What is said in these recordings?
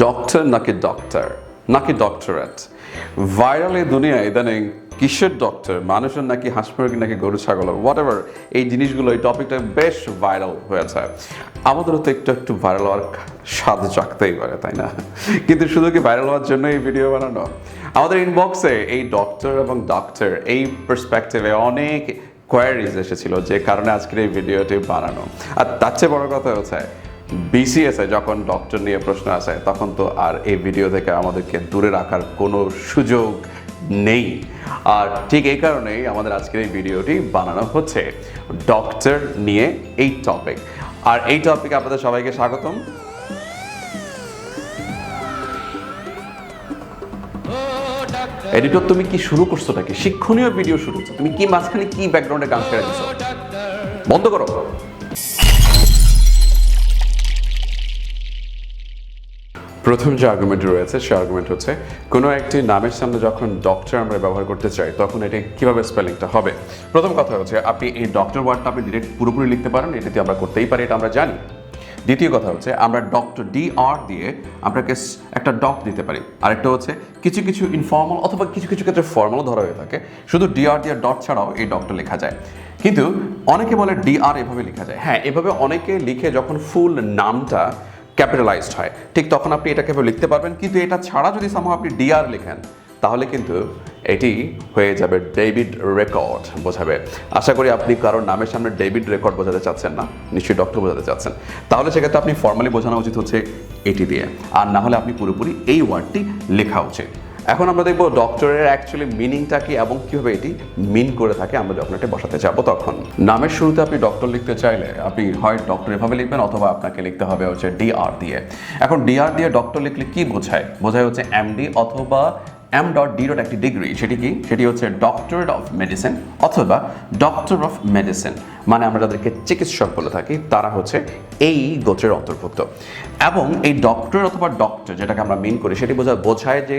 Doctor নাকি doctor নাকি doctorate? Viral এই দুনিয়া ইদানিং কিসের ডক্টর, মানুষের নাকি হাঁস মুরগি নাকি গরু ছাগল, হোয়াট এভার, এই জিনিসগুলো এই টপিকটা বেশ ভাইরাল হয়েছে। আমাদেরও তো একটু একটু ভাইরাল হওয়ার স্বাদ জাগতেই পারে, তাই না? কিন্তু শুধু কি ভাইরাল হওয়ার জন্য এই ভিডিও বানানো? আমাদের ইনবক্সে এই ডক্টর এবং ডক্টর এই পার্সপেক্টিভে অনেক কোয়ারিজ এসেছিল, যে কারণে আজকের এই ভিডিওটি বানানো। আর তার চেয়ে বড় কথা হচ্ছে বিসিএস এ যখন ডক্টর নিয়ে প্রশ্ন আসে তখন তো আর এই ভিডিও থেকে আমাদেরকে দূরে রাখার কোনো সুযোগ নেই। আর ঠিক এই কারণেই আমাদের আজকের এই ভিডিওটি বানানো হচ্ছে ডক্টর নিয়ে এই টপিক। আর এই টপিকে আপনাদের সবাইকে স্বাগতম। এডিটর, তুমি কি শুরু করছো নাকি? শিক্ষণীয় ভিডিও শুরু করছো, তুমি কি মাঝখানে কি ব্যাকগ্রাউন্ডে গান ছেড়ে দিছো? বন্ধ করো। প্রথম যে আর্গুমেন্ট রয়েছে সে আর্গুমেন্ট হচ্ছে কোনো একটি নামের সামনে যখন ডক্টর আমরা ব্যবহার করতে চাই তখন এটি কিভাবে স্পেলিংটা হবে। প্রথম কথা হচ্ছে আপনি এই ডক্টর ওয়ার্ডটা আপনি ডিরেক্ট পুরোপুরি লিখতে পারেন, এটাতে আমরা করতেই পারি, এটা আমরা জানি। দ্বিতীয় কথা হচ্ছে আমরা ডক্টর DR দিয়ে আপনাকে একটা ডক দিতে পারি। আরেকটা হচ্ছে কিছু কিছু ইনফর্মাল অথবা কিছু কিছু ক্ষেত্রে ফর্মালও ধরা হয়ে থাকে, শুধু DR দিয়ে ডট ছাড়াও এই ডক্টর লেখা যায়। কিন্তু অনেকে বলে DR এভাবে লেখা যায়। হ্যাঁ, এভাবে অনেকে লিখে যখন ফুল নামটা ক্যাপিটালাইজড হয় ঠিক তখন আপনি এটাকে লিখতে পারবেন। কিন্তু এটা ছাড়া যদি সামহাও আপনি DR লেখেন তাহলে কিন্তু এটি হয়ে যাবে ডেভিড রেকর্ড বোঝাবে। আশা করি আপনি কারোর নামের সামনে ডেভিড রেকর্ড বোঝাতে চাচ্ছেন না, নিশ্চয়ই ডক্টর বোঝাতে চাচ্ছেন। তাহলে সেক্ষেত্রে আপনি ফর্মালি বোঝানো উচিত হচ্ছে এটি দিয়ে, আর না হলে আপনি পুরোপুরি এই ওয়ার্ডটি লেখা উচিত। এখন আমরা দেখবো ডক্টরের অ্যাকচুয়ালি মিনিংটা কি এবং কীভাবে এটি মিন করে থাকে আমরা যখন এটা বসাতে যাবো তখন। নামের শুরুতে আপনি ডক্টর লিখতে চাইলে আপনি হয় ডক্টর এভাবে লিখবেন অথবা আপনাকে লিখতে হবে হচ্ছে DR দিয়ে। এখন DR দিয়ে ডক্টর লিখলে কি বোঝায়? বোঝায় হচ্ছে MD অথবা M.D. একটি ডিগ্রি, সেটি হচ্ছে ডক্টরেট অফ মেডিসিন অথবা ডক্টর অফ মেডিসিন, মানে আমরা যাদেরকে চিকিৎসক বলে থাকি তারা হচ্ছে এই গোত্রের অন্তর্ভুক্ত। এবং এই ডক্টর অথবা ডক্টর যেটাকে আমরা মিন করি সেটি বোঝায় যে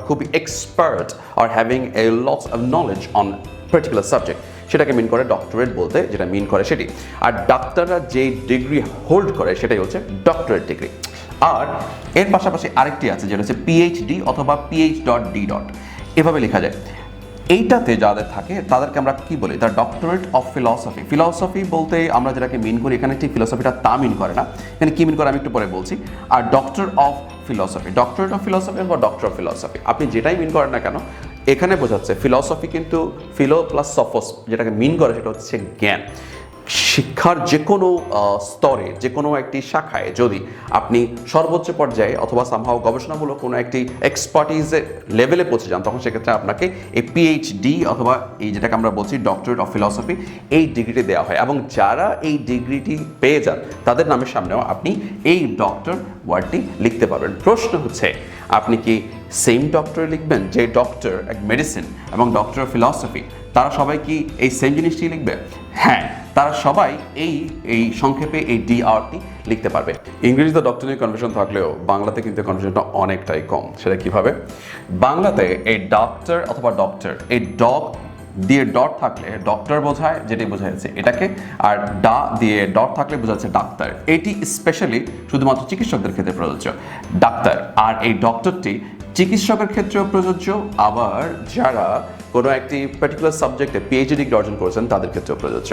খুবই expert are having a lots of knowledge on particular subject, সেটাকে মিন করে ডক্টরেট বলতে যেটা মিন করে সেটি। আর ডাক্তাররা যে ডিগ্রি হোল্ড করে সেটাই হচ্ছে ডক্টরেট ডিগ্রি। আর এর পাশাপাশি আরেকটি আছে যেটা হচ্ছে PhD অথবা PH.D. এভাবে লেখা যায়। এইটাতে যাদের থাকে তাদেরকে আমরা কি বলি? The doctorate of philosophy. Philosophy বলতে আমরা যেটাকে মিন করি এখানে ঠিক ফিলসফিটা তা মিন করে না, এখানে কি মিন করে আমি একটু পরে বলছি। আর doctor of philosophy, doctorate of philosophy বা ডক্টর অফ ফিলসফি, আপনি যেটাই মিন করেন না কেন এখানে বোঝাচ্ছে ফিলসফি কিন্তু ফিলো প্লাস সফস যেটাকে মিন করে সেটা হচ্ছে জ্ঞান। শিক্ষার যে কোনো স্তরে যে কোনো একটি শাখায় যদি আপনি সর্বোচ্চ পর্যায়ে অথবা সামহাও গবেষণামূলক কোনো একটি এক্সপার্টিজের লেভেলে পৌঁছে যান তখন সেক্ষেত্রে আপনাকে এই PhD অথবা এই যেটাকে আমরা বলছি ডক্টরেট অফ ফিলসফি এই ডিগ্রিটি দেওয়া হয়। এবং যারা এই ডিগ্রিটি পেয়ে যান তাদের নামের সামনেও আপনি এই ডক্টর ওয়ার্ডটি লিখতে পারবেন। প্রশ্ন হচ্ছে আপনি কি সেম ডক্টর লিখবেন? যে ডক্টর এক মেডিসিন এবং ডক্টর অফ ফিলসফি তারা সবাই কি এই সেম জিনিসটি লিখবে? হ্যাঁ, তারা সবাই এই সংক্ষেপে এই DRটি লিখতে পারবে। ইংরেজিতে ডক্টর নিয়ে কনফিউশন থাকলেও বাংলাতে কিন্তু কনফিউশনটা অনেকটাই কম। সেটা কিভাবে? বাংলাতে এই ডক্টর অথবা ডক্টর এই দিয়ে ডট থাকলে ডক্টর বোঝায়, যেটি বোঝাচ্ছে এটাকে, আর ডা দিয়ে ডট থাকলে বোঝাচ্ছে ডাক্তার। এটি স্পেশালি শুধুমাত্র চিকিৎসকদের ক্ষেত্রে প্রযোজ্য ডাক্তার। আর এই ডক্টরটি চিকিৎসকের ক্ষেত্রেও প্রযোজ্য, আবার যারা কোনো একটি পার্টিকুলার সাবজেক্টে PhD ডিগ্রি অর্জন করেছেন তাদের ক্ষেত্রেও প্রযোজ্য।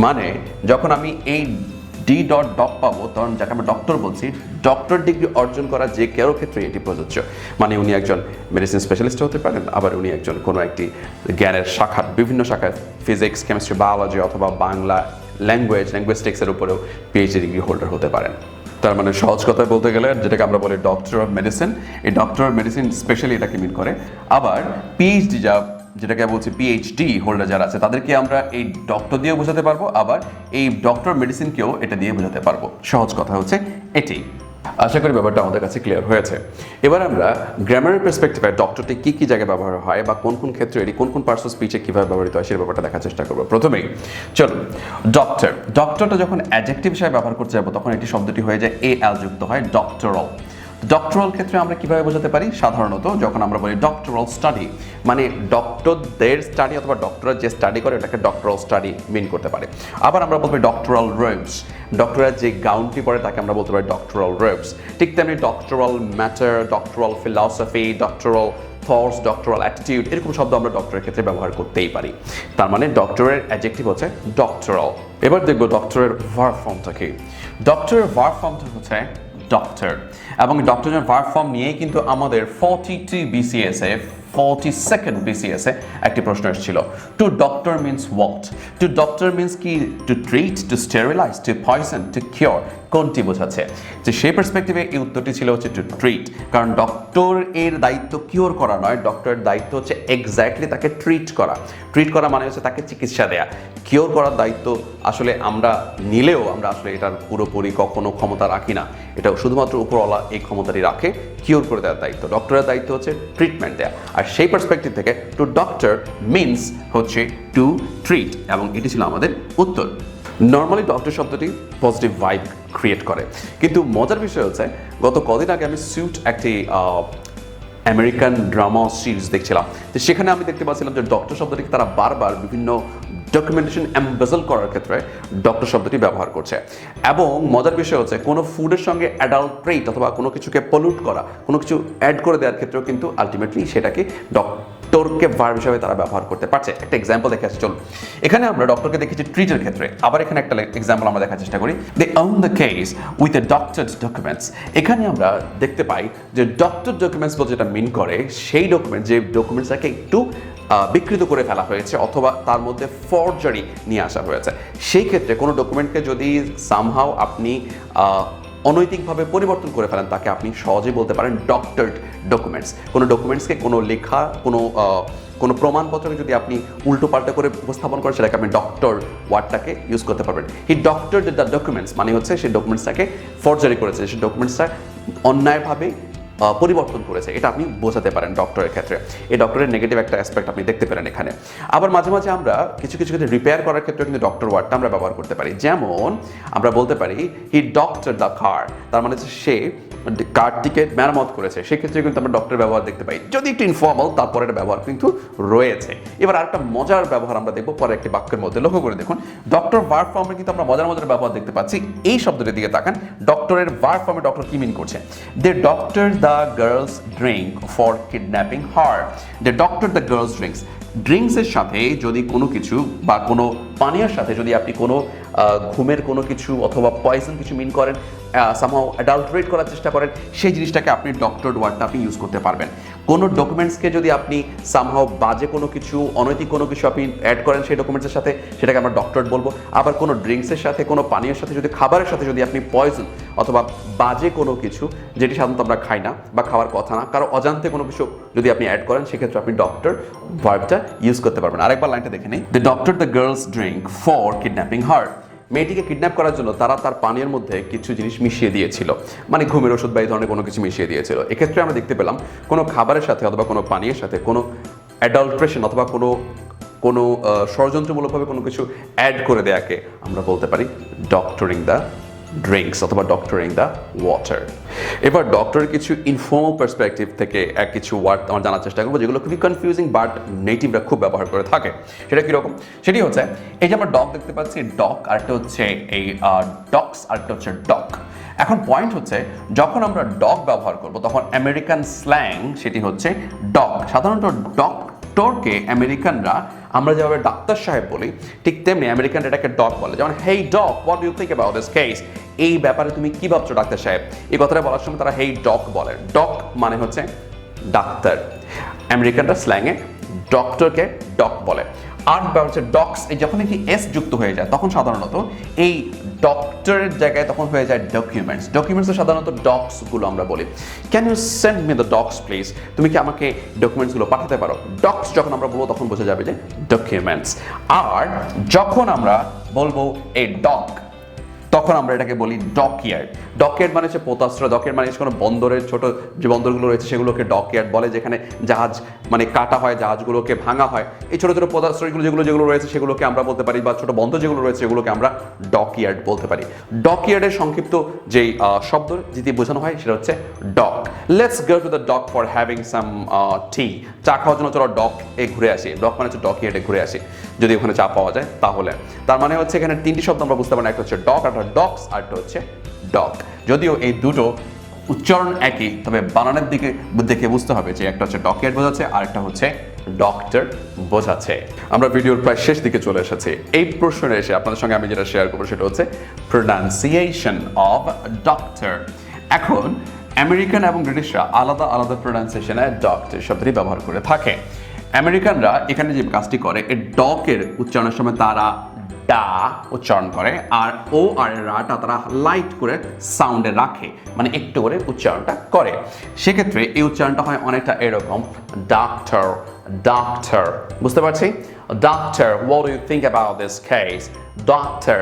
মানে যখন আমি এই D.D পাবো তখন যাকে আমরা ডক্টর বলছি ডক্টর ডিগ্রি অর্জন করা যে কারো ক্ষেত্রে এটি প্রযোজ্য। মানে উনি একজন মেডিসিন স্পেশালিস্ট হতে পারেন, আবার উনি একজন কোনো একটি জ্ঞানের শাখার বিভিন্ন শাখায় ফিজিক্স, কেমিস্ট্রি, বায়োলজি অথবা বাংলা ল্যাঙ্গুয়েস্টিক্সের উপরেও PhD ডিগ্রি হোল্ডার হতে পারেন। তার মানে সহজ কথায় বলতে গেলে যেটাকে আমরা বলি ডক্টর অফ মেডিসিন, এই ডক্টর অফ মেডিসিন স্পেশালি এটাকে মিন করে। আবার PhD যেটাকে বলছি PhD হোল্ডার যারা আছে তাদেরকে আমরা এই ডক্টর দিয়েও বোঝাতে পারবো, আবার এই ডক্টর মেডিসিনকেও এটা দিয়ে বোঝাতে পারবো। সহজ কথা হচ্ছে এটি। আশা করি ব্যাপারটা আমাদের কাছে ক্লিয়ার হয়েছে। এবার আমরা গ্রামারের পার্সপেক্টিভে ডক্টরটি কী কী জায়গায় ব্যবহার হয় বা কোন কোন ক্ষেত্রে এটি কোন কোন পার্টস অফ স্পিচে কীভাবে ব্যবহৃত হয় সেই ব্যাপারটা দেখার চেষ্টা করবো। প্রথমেই চলুন ডক্টরটা যখন অ্যাডজেক্টিভ হিসেবে ব্যবহার করতে যাবো তখন এটি শব্দটি হয়ে যায় AL যুক্ত হয় ডক্টরাল। ডক্টরাল ক্ষেত্রে আমরা কিভাবে বোঝাতে পারি? সাধারণত যখন আমরা বলি ডক্টরাল স্টাডি, মানে ডক্টরদের স্টাডি অথবা ডক্টর যে স্টাডি করে এটাকে ডক্টরাল স্টাডি মিন করতে পারে। আবার আমরা বলবো ডক্টরাল রোবস, ডক্টরের যে গাউনটি পরে তাকে আমরা বলতে পারি ডক্টরাল রোবস। ঠিক তেমনি doctoral matter, doctoral philosophy, doctoral thoughts, doctoral attitude, এরকম শব্দ আমরা ডক্টরের ক্ষেত্রে ব্যবহার করতেই পারি। তার মানে ডক্টরের অ্যাডজেক্টিভ হচ্ছে ডক্টরাল। এবার দেখবো ডক্টরের ভার্ব ফর্মটা কি। ডক্টরের ভার্ব ফর্মটা হচ্ছে ডক্টর, এবং ডক্টরের ভার্ব ফর্ম নিয়েই কিন্তু আমাদের 42 BCS-এ 42nd BCS-এ একটি প্রশ্ন এসেছিল। To doctor means what? To doctor means কি? To treat, to sterilise, to poison, to cure, কোনটি বোঝাচ্ছে? যে সেই পার্সপেক্টিভে এই উত্তরটি ছিল হচ্ছে টু ট্রিট, কারণ ডক্টর এর দায়িত্ব কিওর করা নয়, ডক্টরের দায়িত্ব হচ্ছে এক্স্যাক্টলি তাকে ট্রিট করা। ট্রিট করা মানে হচ্ছে তাকে চিকিৎসা দেয়া। কিওর করার দায়িত্ব আসলে আমরা নিলেও আমরা আসলে এটার পুরোপুরি কখনো ক্ষমতা রাখি না, এটা শুধুমাত্র উপরওয়ালা এই ক্ষমতাটি রাখে কিওর করে দেওয়ার দায়িত্ব। ডক্টরের দায়িত্ব হচ্ছে ট্রিটমেন্ট দেয়া, আর সেই পার্সপেক্টিভ থেকে টু ডক্টর মিনস হচ্ছে টু ট্রিট, এবং এটি ছিল আমাদের উত্তর। নর্মালি ডক্টর শব্দটি পজিটিভ ভাইব ক্রিয়েট করে, কিন্তু মজার বিষয় হচ্ছে গত কদিন আগে আমি সুট একটি আমেরিকান ড্রামা সিরিজ দেখছিলাম, তো সেখানে আমি দেখতে পাচ্ছিলাম যে ডক্টর শব্দটিকে তারা বারবার বিভিন্ন ডকুমেন্টেশন এমবেজল করার ক্ষেত্রে ডক্টর শব্দটি ব্যবহার করছে। এবং মজার বিষয় হচ্ছে কোনো ফুডের সঙ্গে অ্যাডাল্ট্রেট অথবা কোনো কিছুকে পলিউট করা, কোনো কিছু অ্যাড করে দেওয়ার ক্ষেত্রেও কিন্তু আলটিমেটলি সেটাকে ডক্টরকে ভার্ব হিসাবে তারা ব্যবহার করতে পারছে। একটা এক্সাম্পল দেখে আসছি, চলুন। এখানে আমরা ডক্টরকে দেখেছি ট্রিটের ক্ষেত্রে, আবার এখানে একটা এক্সাম্পল আমরা দেখার চেষ্টা করি। They own the case with a doctored documents. এখানে আমরা দেখতে পাই যে ডক্টর ডকুমেন্টস বলতে যেটা মিন করে সেই ডকুমেন্ট, যে ডকুমেন্টসটাকে একটু বিকৃত করে ফেলা হয়েছে অথবা তার মধ্যে ফরজারি নিয়ে আসা হয়েছে। সেই ক্ষেত্রে কোনো ডকুমেন্টকে যদি সামহাও আপনি অনৈতিকভাবে পরিবর্তন করে ফেলেন, তাকে আপনি সহজেই বলতে পারেন ডক্টরড ডকুমেন্টস। কোনো ডকুমেন্টসকে কোনো লেখা, কোনো প্রমাণপত্রকে যদি আপনি উল্টো পাল্টা করে উপস্থাপন করেন, সেটাকে আপনি ডক্টর ওয়ার্ডটাকে ইউজ করতে পারবেন। হি ডক্টরড দ্য ডকুমেন্টস মানে হচ্ছে সেই ডকুমেন্টসটাকে ফরজারি করেছে, সেই ডকুমেন্টসটা অন্যায়ভাবে পরিবর্তন করেছে, এটা আপনি বোঝাতে পারেন ডক্টরের ক্ষেত্রে। এই ডক্টরের নেগেটিভ একটা অ্যাসপেক্ট আপনি দেখতে পারেন এখানে। আবার মাঝে মাঝে আমরা কিছু ক্ষেত্রে রিপেয়ার করার ক্ষেত্রে কিন্তু ডক্টর ওয়ার্ডটা আমরা ব্যবহার করতে পারি। যেমন আমরা বলতে পারি হি ডক্টর দ্য কার, তার মানে হচ্ছে সে কারটিকে মেরামত করেছে। সেক্ষেত্রে কিন্তু আমরা ডক্টর ব্যবহার দেখতে পাই, যদি একটু ইনফর্মাল, তারপরে এটা ব্যবহার কিন্তু রয়েছে। এবার আরেকটা মজার ব্যবহার আমরা দেখবো পরে একটি বাক্যের মধ্যে। লক্ষ্য করে দেখুন, ডক্টর ভার্ব ফর্মে কিন্তু আমরা মজার ব্যবহার দেখতে পাচ্ছি। এই শব্দটির দিকে তাকান, ডক্টরের ভার্ব ফর্মে ডক্টর কি মিন করছে? They doctor the girls drink for kidnapping her. They doctor the girls drinks. ড্রিঙ্কসের সাথে যদি কোনো কিছু বা কোনো পানীয়ের সাথে যদি আপনি কোনো ঘুমের কোনো কিছু অথবা পয়জন কিছু মিন করেন, সামহাও অ্যাডাল্টারেট করার চেষ্টা করেন, সেই জিনিসটাকে আপনি ডক্টর ওয়ার্ডটা আপনি ইউজ করতে পারবেন। কোনো ডকুমেন্টসকে যদি আপনি সামহাও বাজে কোনো কিছু, অনৈতিক কোনো কিছু আপনি অ্যাড করেন সেই ডকুমেন্টসের সাথে, সেটাকে আমরা ডক্টর বলবো। আবার কোনো ড্রিঙ্কসের সাথে, কোনো পানীয়ের সাথে, যদি খাবারের সাথে যদি আপনি পয়জন অথবা বাজে কোনো কিছু, যেটি সাধারণত আমরা খাই না বা খাওয়ার কথা না, কারো অজান্তে কোনো কিছু যদি আপনি অ্যাড করেন, সেক্ষেত্রে আপনি ডক্টর ভার্বটা ইউজ করতে পারবেন। আরেকবার লাইনটা দেখে নেই, the doctor the girls drink for kidnapping her. মেয়েটিকে কিডন্যাপ করার জন্য তারা তার পানীয়ের মধ্যে কিছু জিনিস মিশিয়ে দিয়েছিল, মানে ঘুমের ওষুধ বা এই ধরনের কোনো কিছু মিশিয়ে দিয়েছিল। এক্ষেত্রে আমরা দেখতে পেলাম কোনো খাবারের সাথে অথবা কোনো পানীয়ের সাথে কোনো অ্যাডাল্ট্রেশন অথবা কোনো ষড়যন্ত্রমূলকভাবে কোনো কিছু অ্যাড করে দেয়াকে আমরা বলতে পারি ডক্টরিং দ্য ড্রিঙ্কস অথবা ডক্টরিং দ্য ওয়াটার। এবার ডক্টরের কিছু ইনফর্মাল পার্সপেক্টিভ থেকে কিছু ওয়ার্ড আমরা জানার চেষ্টা করবো, যেগুলো খুবই কনফিউজিং বাট নেটিভরা খুব ব্যবহার করে থাকে। সেটা কীরকম? সেটি হচ্ছে, এই যে আমরা ডগ দেখতে পাচ্ছি, ডগ, আরেকটা হচ্ছে এই ডক্স, আরেকটা হচ্ছে ডগ। এখন পয়েন্ট হচ্ছে, যখন আমরা ডগ ব্যবহার করব তখন আমেরিকান স্ল্যাং সেটি হচ্ছে ডগ। সাধারণত ডক্টরকে আমেরিকানরা আমরা যেভাবে ডাক্তার সাহেব বলি, ঠিক তেমনি আমেরিকান এটাকে ডগ বলে। যেমন hey dog, what do you think about this case? এই ব্যাপারে তুমি কি ভাবছো ডাক্তার সাহেব? এই কথাটা বলার সময় তারা হেই ডগ বলে। ডগ মানে হচ্ছে ডাক্তার। আমেরিকানরা স্ল্যাংয়ে ডক্টরকে ডগ বলে। আর হচ্ছে ডক্স, এই যখন একটি এস যুক্ত হয়ে যায় তখন সাধারণত এই ডক্টরের জায়গায় তখন হয়ে যায় ডকুমেন্টস। ডকুমেন্টসে সাধারণত ডক্সগুলো আমরা বলি, can you send me the docs please? তুমি কি আমাকে ডকুমেন্টসগুলো পাঠাতে পারো? ডক্স যখন আমরা বলবো তখন বোঝা যাবে যে ডকুমেন্টস। আর যখন আমরা বলবো এ ডগ, তখন আমরা এটাকে বলি ডকইয়ার্ড। ডকইয়ার্ড মানে হচ্ছে পোতাশ্রয়, ডকইয়ার্ড মানে হচ্ছে কোনো বন্দরের ছোট যে বন্দরগুলো রয়েছে সেগুলোকে ডকইয়ার্ড বলে, যেখানে জাহাজ মানে কাটা হয়, জাহাজগুলোকে ভাঙা হয়, এই ছোট ছোট পদার্থগুলো যেগুলো রয়েছে সেগুলোকে আমরা বলতে পারি, বা ছোট বন্ধ যেগুলো রয়েছে সেগুলোকে আমরা ডকইয়ার্ড বলতে পারি। ডকইয়ার্ডের সংক্ষিপ্ত যেই শব্দ যেটি বোঝানো হয় সেটা হচ্ছে dock. Let's go to the dock for having some tea. চা খাওয়ার জন্য চলো ডক এ ঘুরে আসি। ডক মানে হচ্ছে ডকইয়ার্ডে ঘুরে আসি, যদি ওখানে চা পাওয়া যায় তাহলে। তার মানে হচ্ছে এখানে তিনটি শব্দ আমরা বুঝতে পারি, একটা হচ্ছে ডক, একটা ডক্স, আর একটা হচ্ছে ডক। যদিও এই দুটো উচ্চারণ একই, তবে বানানের দিকে দেখে বুঝতে হবে যে একটা হচ্ছে ডকইয়ার্ড বোঝাচ্ছে আর একটা হচ্ছে ডক্টর বোঝাচ্ছে। আমরা ভিডিওর প্রায় শেষ দিকে চলে এসেছি। এই প্রশ্নে এসে আপনাদের সঙ্গে আমি যেটা শেয়ার করবো সেটা হচ্ছে প্রোনাউন্সিয়েশন অফ ডক্টর। এখন আমেরিকান এবং ব্রিটিশরা আলাদা আলাদা প্রোনাউন্সিয়েশনে ডক্টর শব্দটি ব্যবহার করে থাকে। আমেরিকানরা এখানে যে কাজটি করে, এই ডকের উচ্চারণের সময় তারা ডা উচ্চারণ করে, আর ও আর রাটা তারা লাইট করে সাউন্ডে রাখে, মানে একটু করে উচ্চারণটা করে। সেক্ষেত্রে এই উচ্চারণটা হয় অনেকটা এরকম, ডাক্তার ডাক্তার। বুঝতে পারছি? Doctor, what do you think about this case? Doctor,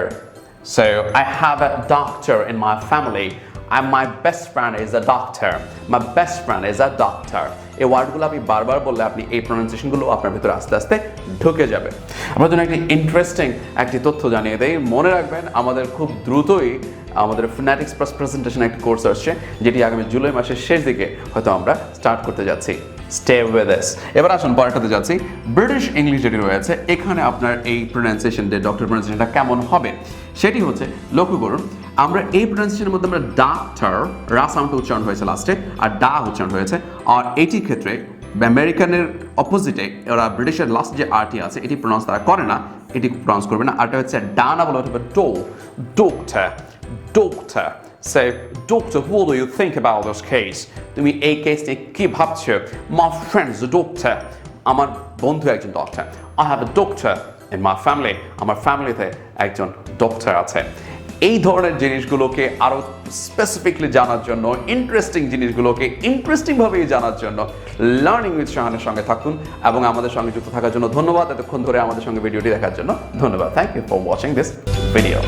so I have a doctor in my family and my best friend is a doctor. My best friend is a doctor. এই ওয়ার্ডগুলো আপনি বারবার বললে আপনি এই প্রোনাউন্সিয়েশনগুলো আপনার ভিতরে আস্তে আস্তে ঢুকে যাবে। আপনার জন্য একটি ইন্টারেস্টিং একটি তথ্য জানিয়ে দেই, মনে রাখবেন আমাদের খুব দ্রুতই আমাদের ফোনেটিক্স প্রেজেন্টেশন একটি কোর্স আসছে, যেটি আগামী জুলাই মাসের শেষ দিকে হয়তো আমরা স্টার্ট করতে যাচ্ছি। Stay with us. এবার আসুন পরেরটাতে যাচ্ছি। ব্রিটিশ ইংলিশ যেটি রয়েছে, এখানে আপনার এই প্রোনাউন্সিয়েশন, যে ডক্টর প্রোনাউন্সিয়েশনটা কেমন হবে সেটি হচ্ছে, লক্ষ্য করুন আমরা এই প্রোনাউন্সিয়েশনের মধ্যে আমরা ডাক্তার রা সাউন্ডটা উচ্চারণ হয়েছে লাস্টে, আর ডা উচ্চারণ হয়েছে। আর এটির ক্ষেত্রে আমেরিকানের অপোজিটে ওরা ব্রিটিশের লাস্ট যে আরটি আছে এটি প্রোনাউন্স তারা করে না, এটি প্রোনাউন্স করবে না। আরটা হচ্ছে ডা না বলে হবে ডো, doctor doctor. So, doctor, what do you think about this case? তুমি এই কেস নিয়ে কি ভাবছো? My friend's a doctor. আমার বন্ধু একজন doctor. I have a doctor in my family. আমার ফ্যামিলিতে একজন ডক্টর আছে। এই ধরনের জিনিসগুলোকে আরো স্পেসিফিকলি জানার জন্য, ইন্টারেস্টিং জিনিসগুলোকে ইন্টারেস্টিংভাবেই জানার জন্য লার্নিং উইথ শাহানের সঙ্গে থাকুন এবং আমাদের সঙ্গে যুক্ত থাকার জন্য ধন্যবাদ। এতক্ষণ ধরে আমাদের সঙ্গে ভিডিওটি দেখার জন্য ধন্যবাদ। Thank you for watching this video.